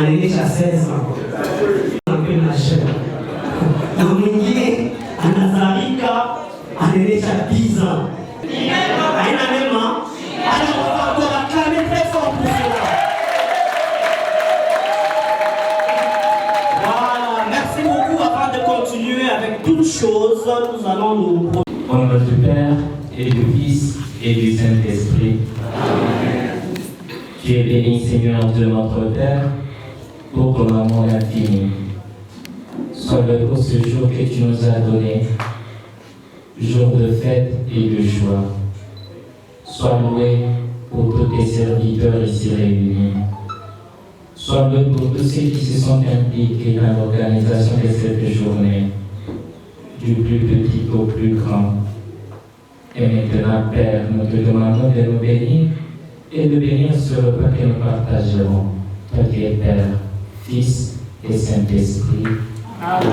anaendesha 16 ans. Anapewa shida. Na mwingine anazalika anaendesha 10 ans. Aina mema anakuwa acclamer très fort pour cela. Voilà, merci beaucoup. Avant de continuer avec toutes choses, nous allons nous... Au nom du Père et du Fils et du Saint-Esprit. Tu es béni, Seigneur Dieu notre Père, pour ton amour infini. Sois loué pour ce jour que tu nous as donné, jour de fête et de joie. Sois loué pour tous tes serviteurs ici réunis. Sois loué pour tous ceux qui se sont impliqués dans l'organisation de cette journée, du plus petit au plus grand. Et maintenant, Père, nous te demandons de nous bénir et de bénir ce repas que nous partagerons. Toi qui es Père, Fils et Saint-Esprit. Amen.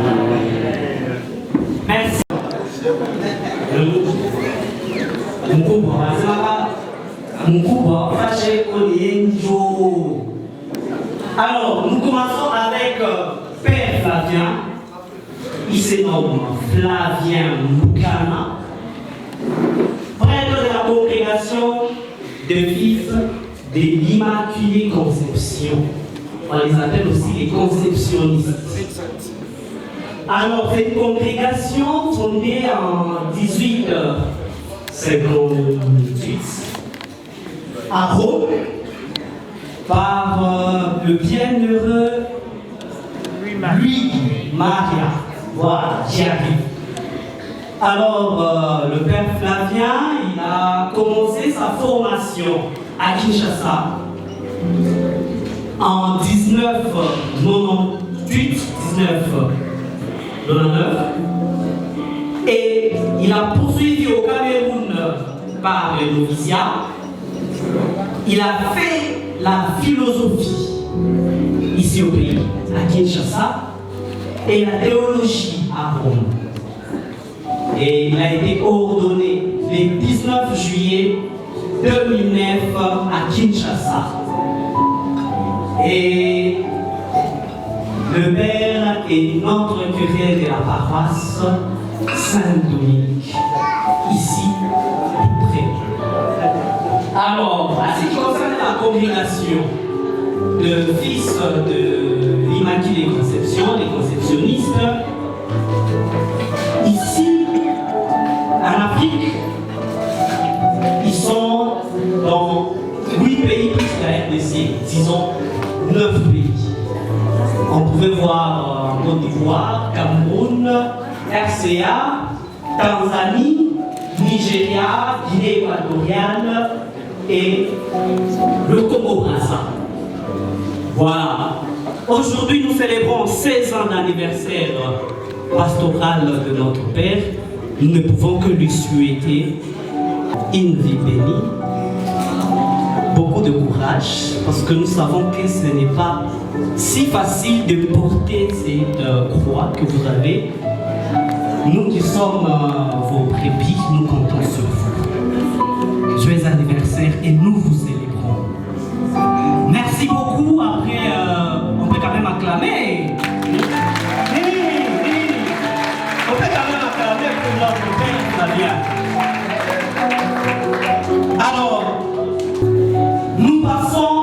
Merci. Alors, nous commençons avec Père Flavien. Il se nomme Flavien Moukana, prêtre de la congrégation de fils de l'Immaculée Conception. On les appelle aussi les conceptionnistes. Alors, cette congrégation fondée en 1858 à Rome par le bienheureux Louis Maria. Voilà, j'y arrive. Alors, le père Flavien, il a commencé sa formation à Kinshasa en 1998, Et il a poursuivi au Cameroun par le noviciat. Il a fait la philosophie ici au pays, à Kinshasa, et la théologie à Rome. Et il a été ordonné le 19 juillet 2009 à Kinshasa. Et le père est notre curé de la paroisse Saint-Dominique, ici, près. Alors, à ce qui concerne la congrégation de fils de l'Immaculée Conception, les conceptionnistes, ici, en Afrique, ils sont dans 8 pays plus la RDC, disons 9 pays. On pouvait voir Côte d'Ivoire, Cameroun, RCA, Tanzanie, Nigeria, Guinée équatoriale et le Congo-Brazza. Voilà. Aujourd'hui, nous célébrons 16 ans d'anniversaire pastoral de notre Père. Nous ne pouvons que lui souhaiter une vie bénie, beaucoup de courage, parce que nous savons que ce n'est pas si facile de porter cette croix que vous avez. Nous qui sommes vos brebis, nous comptons sur vous. Joyeux anniversaire et nous vous célébrons. Merci beaucoup. Après, on peut quand même acclamer. On peut quand même acclamer pour notre Père Flavien. Alors, nous passons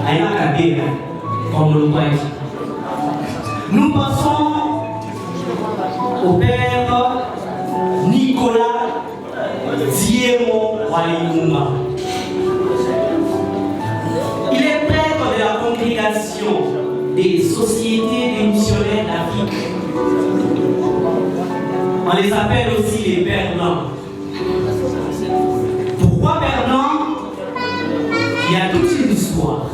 à un acadé, comme le voit ici. Nous passons au Père Nicolas Diemo Walimuma. Il est prêtre de la congrégation des sociétés des missionnaires d'Afrique. On les appelle aussi les Bernans. Pourquoi Bernans? Il y a toute une histoire.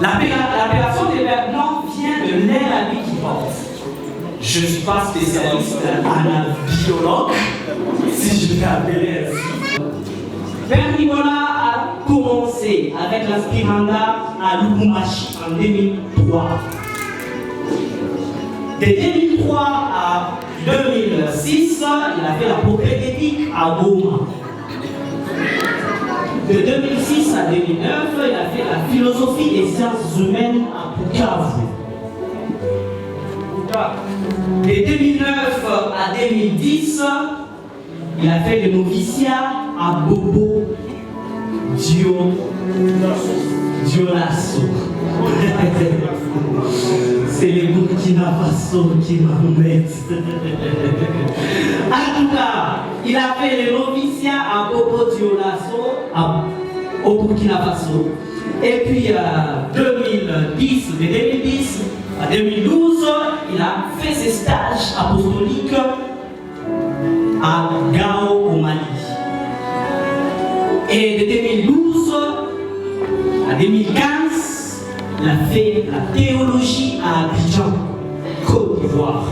L'appellation des Bernans vient de l'air à lui qui porte. Je ne suis pas spécialiste anabiologue, si je vais appeler ainsi. Père Nicolas a commencé avec l'aspiranda à Lubumbashi en 2003. De 2003 à 2006, il a fait la prophétique à Goma. De 2006 à 2009, il a fait la philosophie des sciences humaines à Bukavu. De 2009 à 2010, il a fait le noviciat à Bobo Dioulasso. C'est les Burkina Faso qui m'embêtent. En tout cas, il a fait le noviciat à Bobo Dioulasso au Burkina Faso. Et puis, de 2010 à 2012, il a fait ses stages apostoliques à Gao au Mali. Et de 2012 à 2015, il a fait la théologie à Abidjan, Côte d'Ivoire.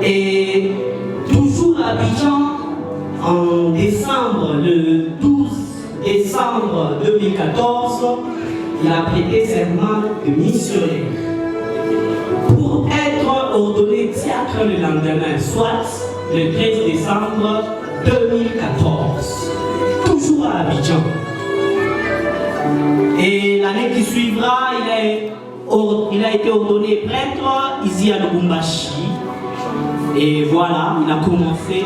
Et toujours à Abidjan, en décembre, le 12 décembre 2014, il a prêté serment de missionnaire pour être ordonné diacre le lendemain, soit le 13 décembre 2014, toujours à Abidjan. Et l'année qui suivra, il a été ordonné prêtre ici à Lubumbashi. Et voilà, il a commencé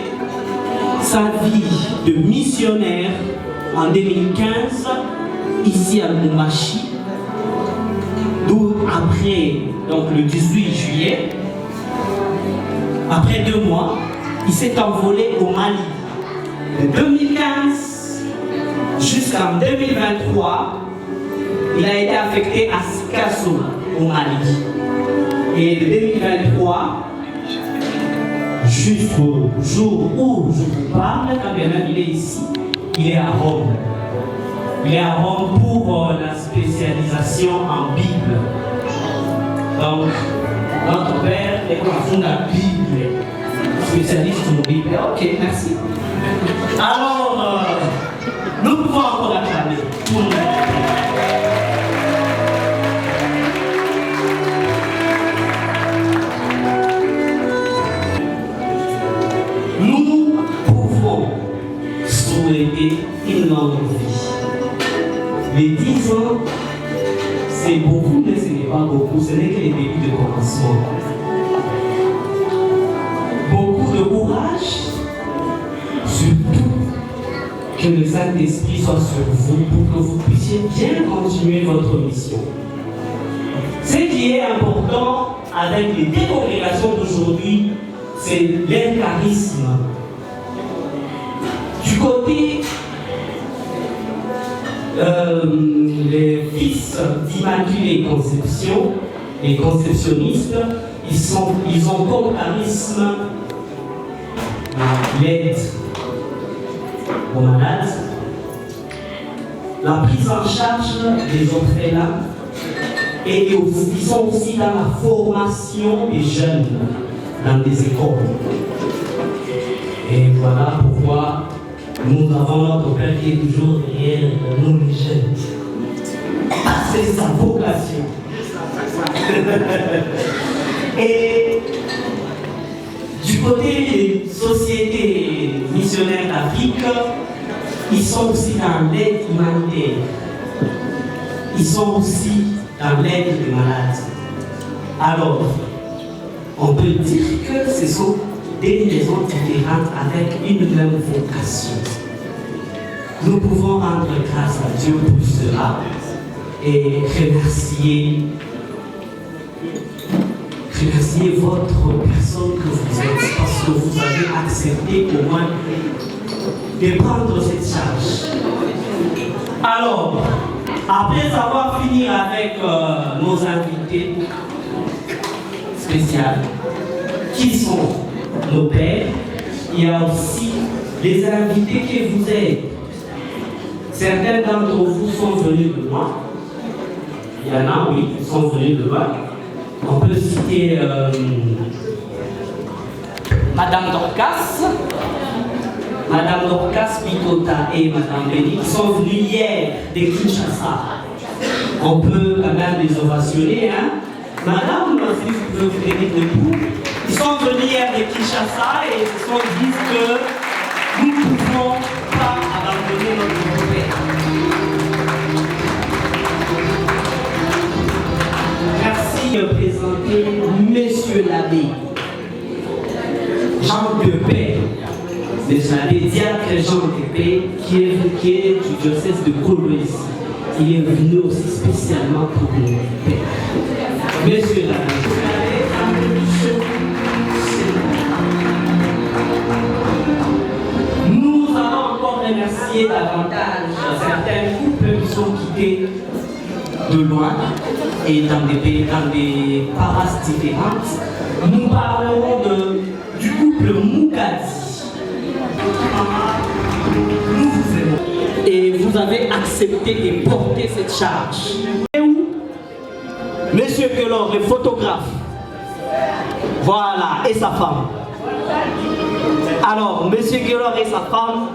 sa vie de missionnaire en 2015 ici à Lubumbashi. D'où après, donc le 18 juillet, après 2 mois, il s'est envolé au Mali. De 2015 jusqu'en 2023, il a été affecté à Sikasso au Mali. Et de 2023 jusqu'au jour où je vous parle, quand bien même il est ici, il est à Rome. Il est à Rome pour la spécialisation en Bible. Donc, notre Père est comme la Bible. spécialiste du mobile. Ok, merci. Alors, nous pouvons encore acclamer pour nous. Nous pouvons souhaiter une longue vie. Les 10 ans, c'est beaucoup, mais ce n'est pas beaucoup. Ce n'est que les débuts de commencement. Beaucoup de courage, surtout que le Saint-Esprit soit sur vous pour que vous puissiez bien continuer votre mission. Ce qui est important avec les deux congrégations d'aujourd'hui, c'est leur charisme. Du côté les fils d'Immaculée Conception, les conceptionnistes, ils ont comme charisme l'aide aux malades, la prise en charge des orphelins, et ils sont aussi dans la formation des jeunes dans des écoles. Et voilà pourquoi nous avons notre Père qui est toujours derrière nous les jeunes. C'est sa vocation. Et du côté des sociétés missionnaires d'Afrique, ils sont aussi dans l'aide humanitaire. Ils sont aussi dans l'aide des malades. Alors, on peut dire que ce sont des raisons différentes avec une même vocation. Nous pouvons rendre grâce à Dieu pour cela et remercier votre personne que vous êtes parce que vous avez accepté au moins de prendre cette charge. Alors, après avoir fini avec nos invités spéciaux, qui sont nos pères, il y a aussi les invités que vous êtes. Certains d'entre vous sont venus de loin. Il y en a, oui, qui sont venus de loin. On peut citer Madame Dorcas Pitota et Madame Béni, qui sont venus hier de Kinshasa. On peut quand même les ovationner, hein? Madame, si vous pouvez vous tenir debout, ils sont venus hier de Kinshasa et ils se sont dit que nous ne pouvons pas abandonner notre père. Merci de présenter Monsieur l'abbé Jean Depay, Monsieur l'abbé diacre Jean Depay, qui est du diocèse de Kolwezi. Il est venu aussi spécialement pour nous. Monsieur l'abbé, nous allons encore remercier davantage certains couples qui sont quittés de loin et dans des paroisses différentes. Nous parlerons du couple Moukadi. Nous vous aimons. Et vous avez accepté de porter cette charge. Et où Monsieur Guelor, le photographe. Voilà, et sa femme. Alors, Monsieur Guelor et sa femme,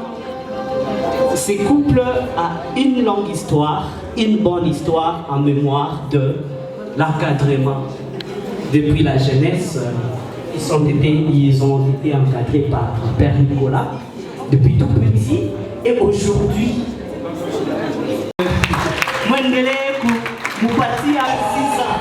ce couple a une longue histoire, une bonne histoire en mémoire de l'encadrement. Depuis la jeunesse, ils ont été encadrés par Père Nicolas depuis tout petit et aujourd'hui, Mwendele Moupati a 6 ans.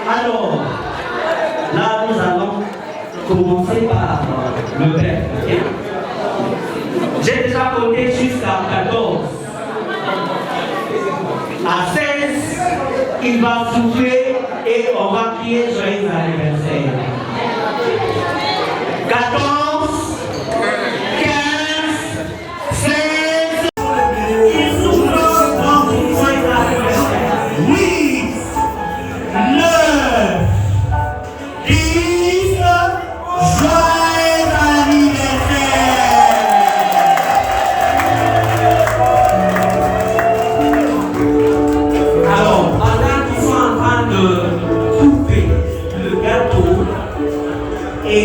Alors, là, nous allons commencer par le verbe. Okay? J'ai déjà compté jusqu'à 14. À 16, il va souffler et on va crier joyeux anniversaire. 14, 15, 16, il souffle donc joyeux anniversaire. 8, 9, 10, joyeux anniversaire. Alors, pendant qu'ils sont en train de couper le gâteau et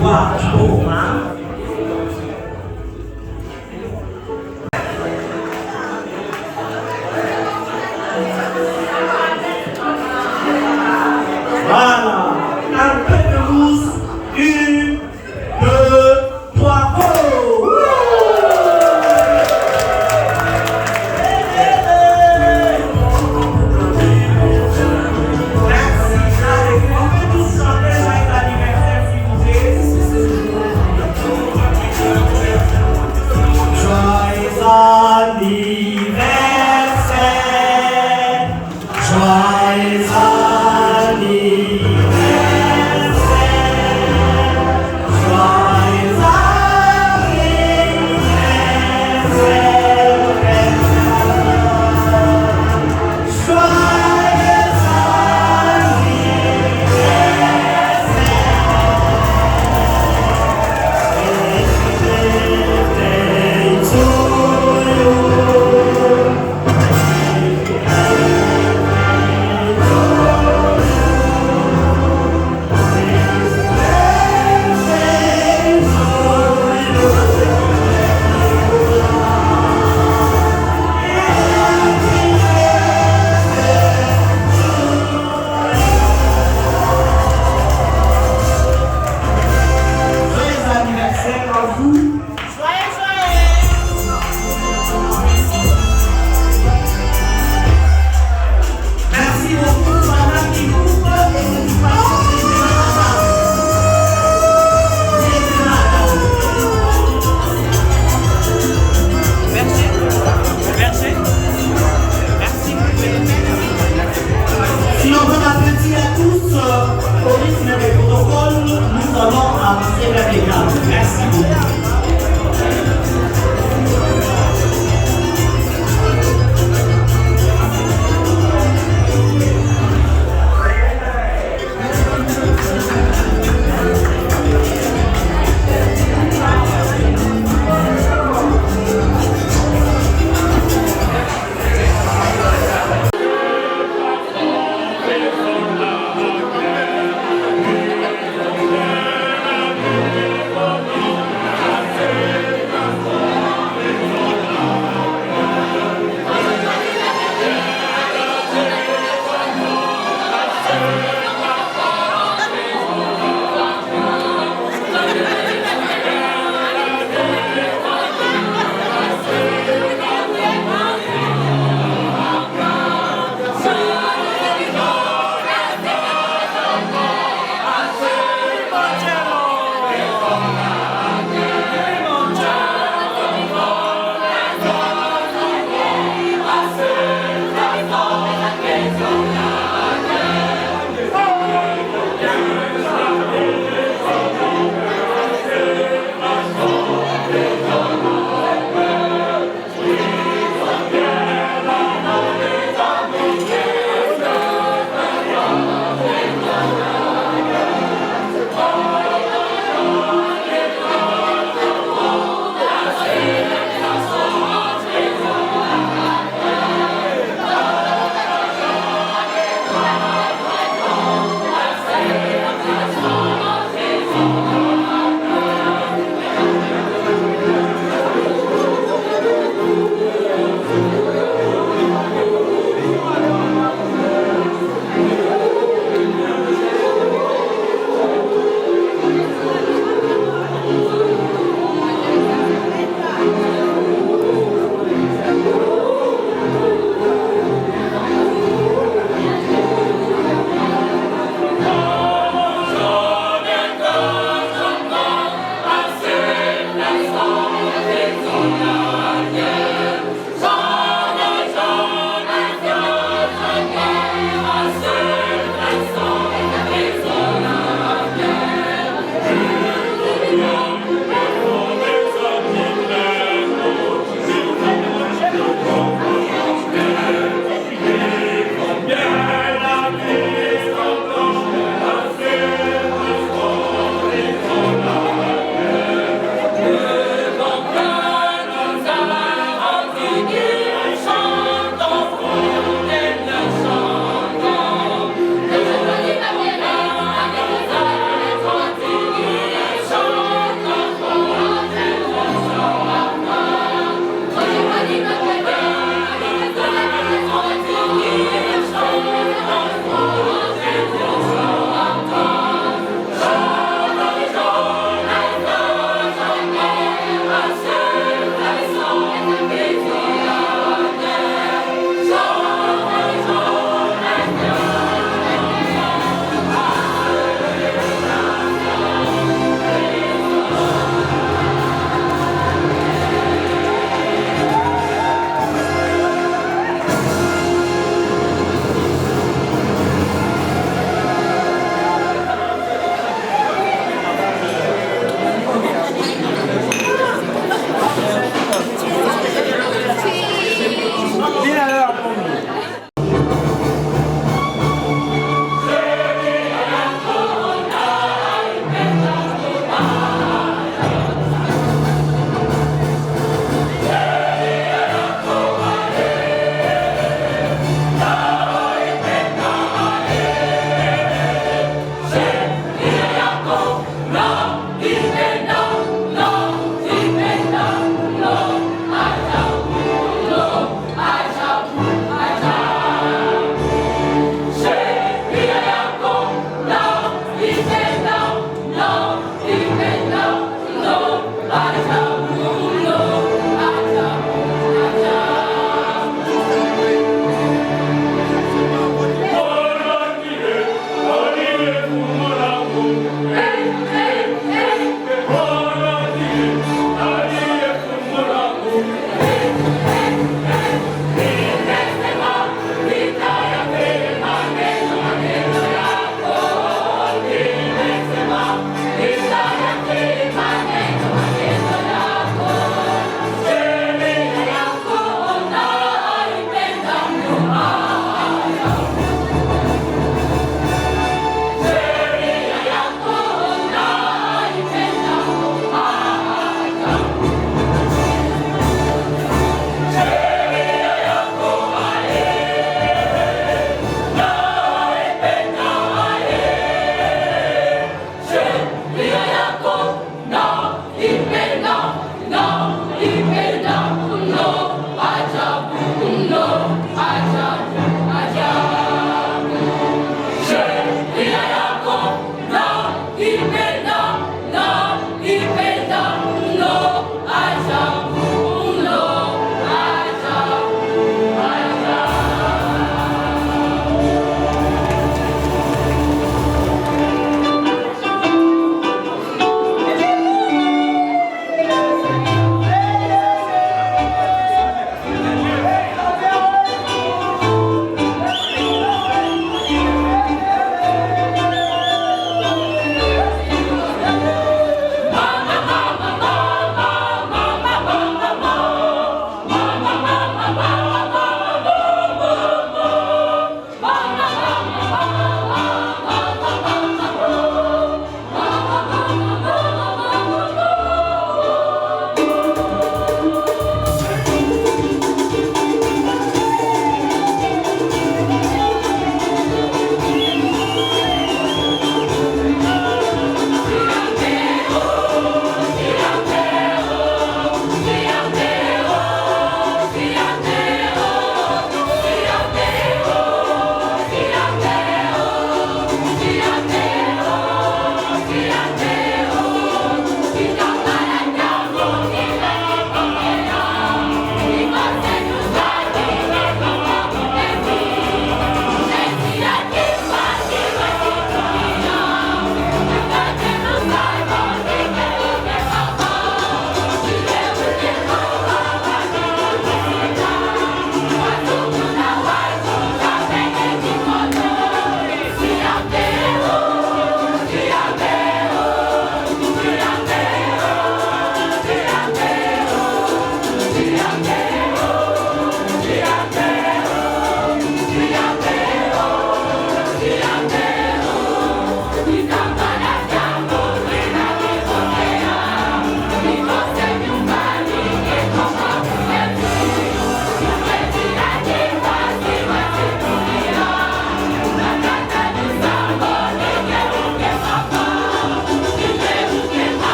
boire du bon vin, voilà, un peu de mousse, 1, 2, 3, go! Merci, allez, on peut tous chanter joyeux anniversaire s'il vous plaît. Sheria yako na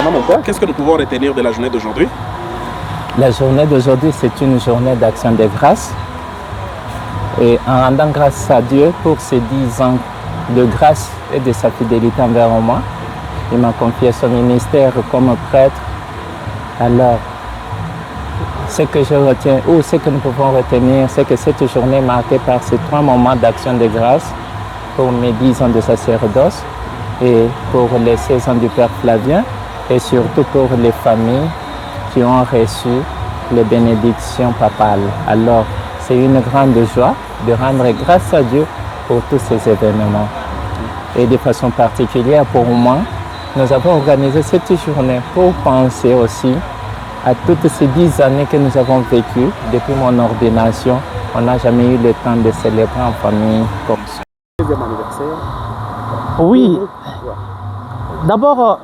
Maman, mon père, qu'est-ce que nous pouvons retenir de la journée d'aujourd'hui? La journée d'aujourd'hui, c'est une journée d'action de grâce. Et en rendant grâce à Dieu pour ces 10 ans de grâce et de sa fidélité envers moi, il m'a confié son ministère comme prêtre. Alors, ce que je retiens, ou ce que nous pouvons retenir, c'est que cette journée est marquée par ces 3 moments d'action de grâce pour mes 10 ans de sacerdoce et pour les 16 ans du Père Flavien et surtout pour les familles qui ont reçu les bénédictions papales. Alors, c'est une grande joie de rendre grâce à Dieu pour tous ces événements. Et de façon particulière pour moi, nous avons organisé cette journée pour penser aussi à toutes ces 10 années que nous avons vécues depuis mon ordination. On n'a jamais eu le temps de célébrer en famille comme ça. Deuxième anniversaire. Oui. D'abord,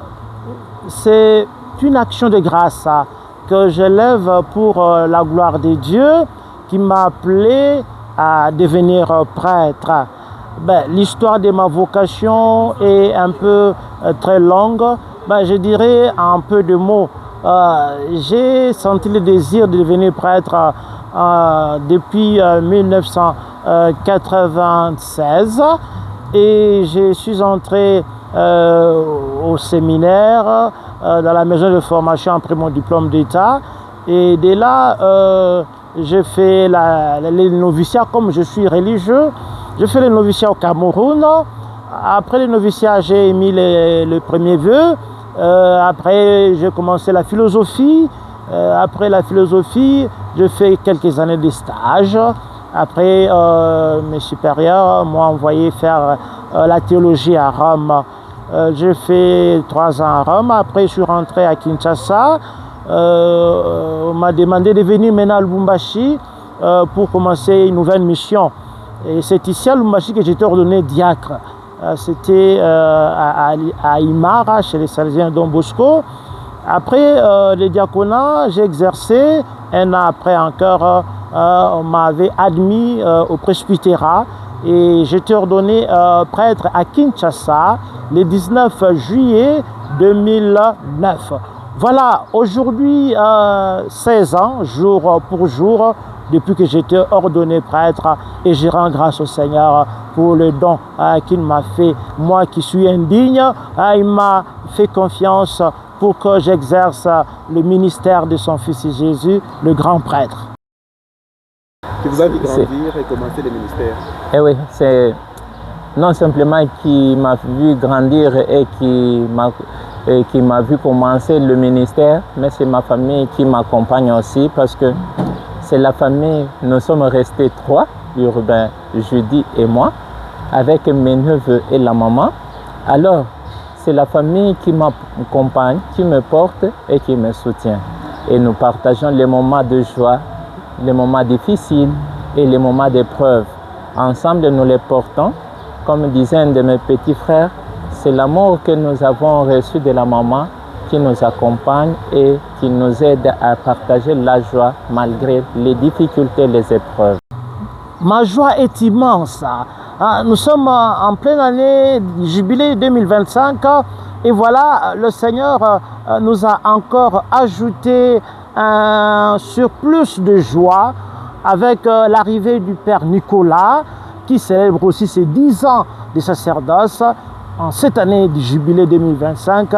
c'est une action de grâce que je lève pour la gloire de Dieu qui m'a appelé à devenir prêtre. L'histoire de ma vocation est un peu très longue. Je dirais en peu de mots. J'ai senti le désir de devenir prêtre depuis 1996 et je suis entré au séminaire dans la maison de formation après mon diplôme d'État et de là j'ai fait les noviciats comme je suis religieux. J'ai fait le noviciat au Cameroun. Après le noviciat, j'ai émis le premier vœu. Après, j'ai commencé la philosophie. Après la philosophie, j'ai fait quelques années de stage. Après, mes supérieurs m'ont envoyé faire la théologie à Rome. J'ai fait 3 ans à Rome. Après, je suis rentré à Kinshasa. On m'a demandé de venir maintenant à Lubumbashi pour commencer une nouvelle mission. Et c'est ici à Lubumbashi que j'étais ordonné diacre. C'était à Imara, chez les Salesiens Don Bosco. Après le diaconat, j'ai exercé. Un an après encore, on m'avait admis au presbytérat. Et j'étais ordonné prêtre à Kinshasa le 19 juillet 2009. Voilà, aujourd'hui, 16 ans, jour pour jour, depuis que j'étais ordonné prêtre, et je rends grâce au Seigneur pour le don qu'il m'a fait. Moi qui suis indigne, il m'a fait confiance pour que j'exerce le ministère de son Fils Jésus, le grand prêtre. Qui vous a vu grandir et commencer le ministère? Eh oui, c'est non simplement qui m'a vu grandir et qui m'a vu commencer le ministère, mais c'est ma famille qui m'accompagne aussi parce que c'est la famille, nous sommes restés 3, Urbain, Judy et moi, avec mes neveux et la maman. Alors, c'est la famille qui m'accompagne, qui me porte et qui me soutient. Et nous partageons les moments de joie, les moments difficiles et les moments d'épreuve. Ensemble, nous les portons. Comme disait un de mes petits frères, c'est l'amour que nous avons reçu de la maman qui nous accompagne et qui nous aide à partager la joie malgré les difficultés et les épreuves. Ma joie est immense. Nous sommes en pleine année jubilé 2025 et voilà, le Seigneur nous a encore ajouté un surplus de joie avec l'arrivée du Père Nicolas qui célèbre aussi ses 10 ans de sacerdoce en cette année du jubilé 2025.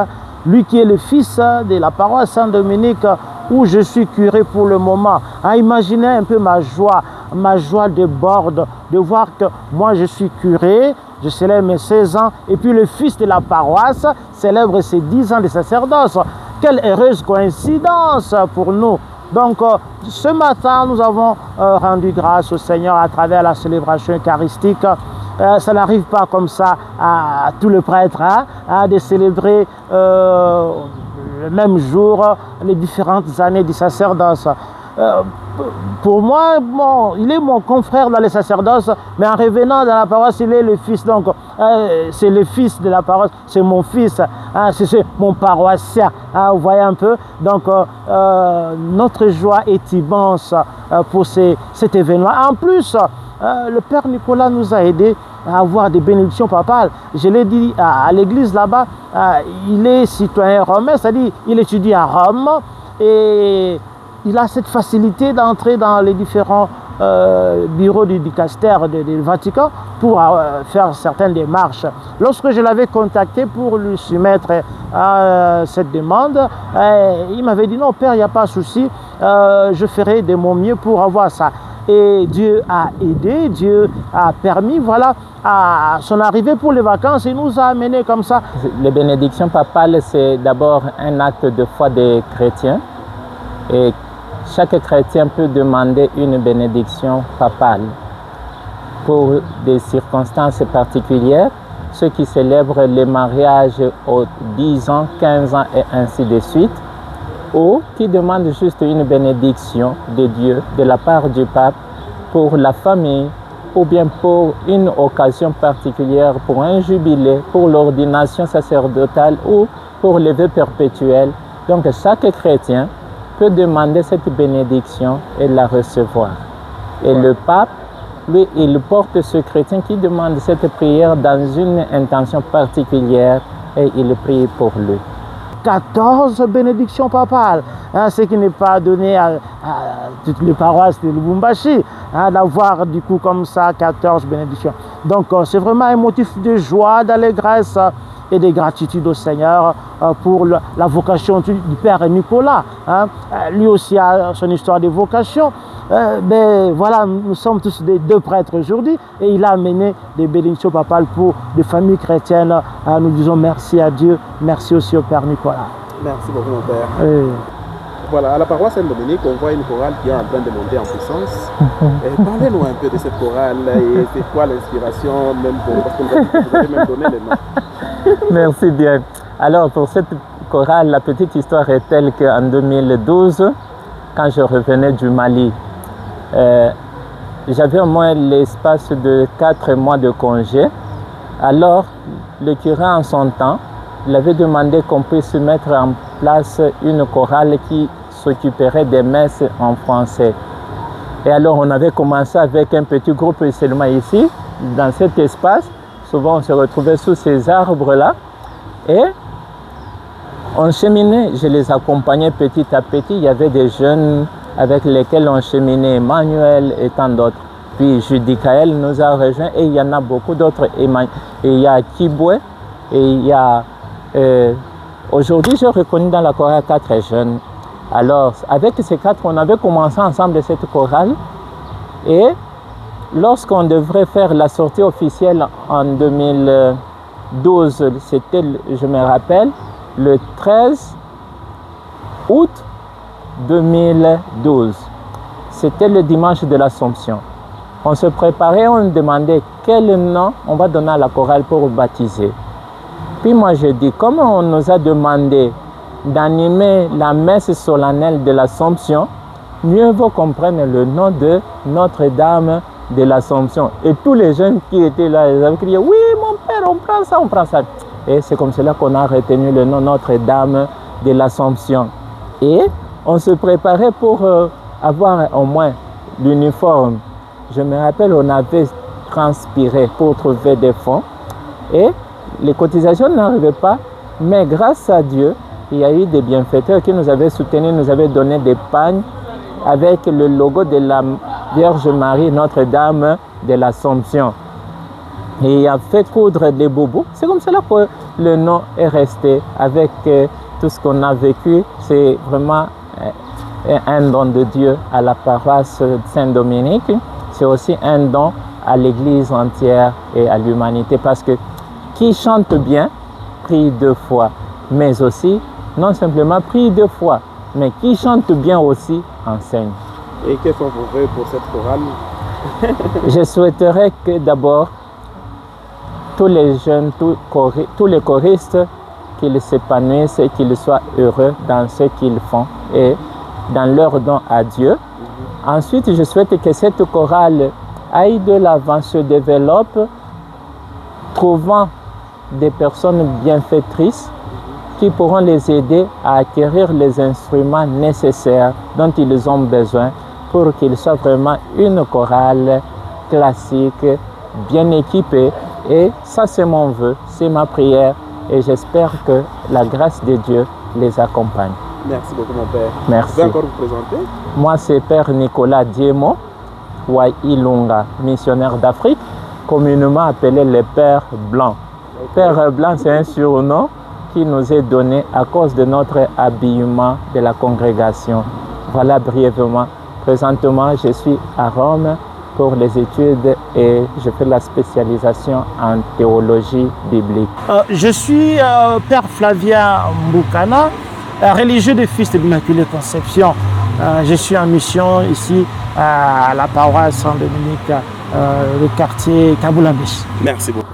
Lui qui est le fils de la paroisse Saint-Dominique où je suis curé pour le moment. Imaginez un peu ma joie déborde de voir que moi je suis curé, je célèbre mes 16 ans et puis le fils de la paroisse célèbre ses 10 ans de sacerdoce. Quelle heureuse coïncidence pour nous. Donc ce matin nous avons rendu grâce au Seigneur à travers la célébration eucharistique. Ça n'arrive pas comme ça à tous les prêtres de célébrer le même jour les différentes années du sacerdoce. Pour moi, il est mon confrère dans le sacerdoce, mais en revenant dans la paroisse, il est le fils. Donc, c'est le fils de la paroisse, c'est mon fils, c'est mon paroissien. Vous voyez un peu. Donc, notre joie est immense pour cet événement. En plus, le Père Nicolas nous a aidés à avoir des bénédictions papales. Je l'ai dit à l'église là-bas, il est citoyen romain, c'est-à-dire il étudie à Rome et il a cette facilité d'entrer dans les différents bureaux du dicaster du Vatican pour faire certaines démarches. Lorsque je l'avais contacté pour lui soumettre cette demande, il m'avait dit non Père, il n'y a pas de souci, je ferai de mon mieux pour avoir ça. Et Dieu a aidé, Dieu a permis, voilà, à son arrivée pour les vacances, il nous a amenés comme ça. Les bénédictions papales, c'est d'abord un acte de foi des chrétiens. Et chaque chrétien peut demander une bénédiction papale pour des circonstances particulières, ceux qui célèbrent les mariages aux 10 ans, 15 ans et ainsi de suite, ou qui demandent juste une bénédiction de Dieu de la part du pape pour la famille ou bien pour une occasion particulière, pour un jubilé, pour l'ordination sacerdotale ou pour les vœux perpétuels. Donc chaque chrétien peut demander cette bénédiction et la recevoir. Et le pape, lui, il porte ce chrétien qui demande cette prière dans une intention particulière et il prie pour lui. 14 bénédictions papales, ce qui n'est pas donné à toutes les paroisses de Lubumbashi, d'avoir du coup comme ça 14 bénédictions. Donc c'est vraiment un motif de joie, d'allégresse et de gratitude au Seigneur pour la vocation du Père Nicolas. Lui aussi a son histoire de vocation. Ben voilà, nous sommes tous des deux prêtres aujourd'hui et il a amené des bénédictions papales pour des familles chrétiennes. Nous disons merci à Dieu, merci aussi au Père Nicolas. Merci beaucoup mon Père. Voilà, à la paroisse Saint-Dominique, on voit une chorale qui est en train de monter en puissance. Parlez-nous un peu de cette chorale et c'est quoi l'inspiration, même parce que vous avez même donné les noms. Merci bien. Alors pour cette chorale, la petite histoire est telle qu'en 2012, quand je revenais du Mali, j'avais au moins l'espace de 4 mois de congé. Alors, le curé en son temps, il avait demandé qu'on puisse mettre en place une chorale qui s'occuperait des messes en français. Et alors, on avait commencé avec un petit groupe seulement ici, dans cet espace. Souvent, on se retrouvait sous ces arbres-là. Et on cheminait, je les accompagnais petit à petit. Il y avait des jeunes avec lesquels on cheminait, Emmanuel et tant d'autres. Puis Judicaël nous a rejoints et il y en a beaucoup d'autres. Et il y a Kibwe et il y a... aujourd'hui, j'ai reconnu dans la chorale 4 jeunes. Alors, avec ces 4, on avait commencé ensemble cette chorale. Et lorsqu'on devrait faire la sortie officielle en 2012, c'était, je me rappelle, le 13 août 2012. C'était le dimanche de l'Assomption. On se préparait, on demandait quel nom on va donner à la chorale pour baptiser. Puis moi je dis, comme on nous a demandé d'animer la messe solennelle de l'Assomption, mieux vaut qu'on prenne le nom de Notre-Dame de l'Assomption. Et tous les jeunes qui étaient là, ils avaient crié, oui mon père, on prend ça, on prend ça. Et c'est comme cela qu'on a retenu le nom Notre-Dame de l'Assomption. Et on se préparait pour avoir au moins l'uniforme. Je me rappelle, on avait transpiré pour trouver des fonds. Et les cotisations n'arrivaient pas. Mais grâce à Dieu, il y a eu des bienfaiteurs qui nous avaient soutenus, nous avaient donné des pagnes avec le logo de la Vierge Marie, Notre-Dame de l'Assomption. Et il a fait coudre des boubous. C'est comme cela que le nom est resté avec tout ce qu'on a vécu. C'est vraiment un don de Dieu à la paroisse Saint-Dominique. C'est aussi un don à l'Église entière et à l'humanité parce que qui chante bien, prie 2 fois. Mais aussi, non simplement prie 2 fois, mais qui chante bien aussi, enseigne. Et quels sont vos vœux pour cette chorale? Je souhaiterais que d'abord, tous les jeunes, tous les choristes, qu'ils s'épanouissent et qu'ils soient heureux dans ce qu'ils font et dans leur don à Dieu. Ensuite, je souhaite que cette chorale aille de l'avant, se développe, trouvant des personnes bienfaitrices qui pourront les aider à acquérir les instruments nécessaires dont ils ont besoin pour qu'ils soient vraiment une chorale classique, bien équipés. Et ça, c'est mon vœu, c'est ma prière. Et j'espère que la grâce de Dieu les accompagne. Merci beaucoup, mon père. Merci. Vous pouvez encore vous présenter? Moi, c'est Père Nicolas Diemo, Wailunga, missionnaire d'Afrique, communément appelé le Père Blanc. Père Blanc, c'est un surnom qui nous est donné à cause de notre habillement de la congrégation. Voilà brièvement. Présentement, je suis à Rome pour les études et je fais la spécialisation en théologie biblique. Je suis Père Flavien Mboukana, religieux des Fils de l'Immaculée Conception. Je suis en mission ici à la paroisse Saint-Dominique, le quartier Kaboulambis. Merci beaucoup.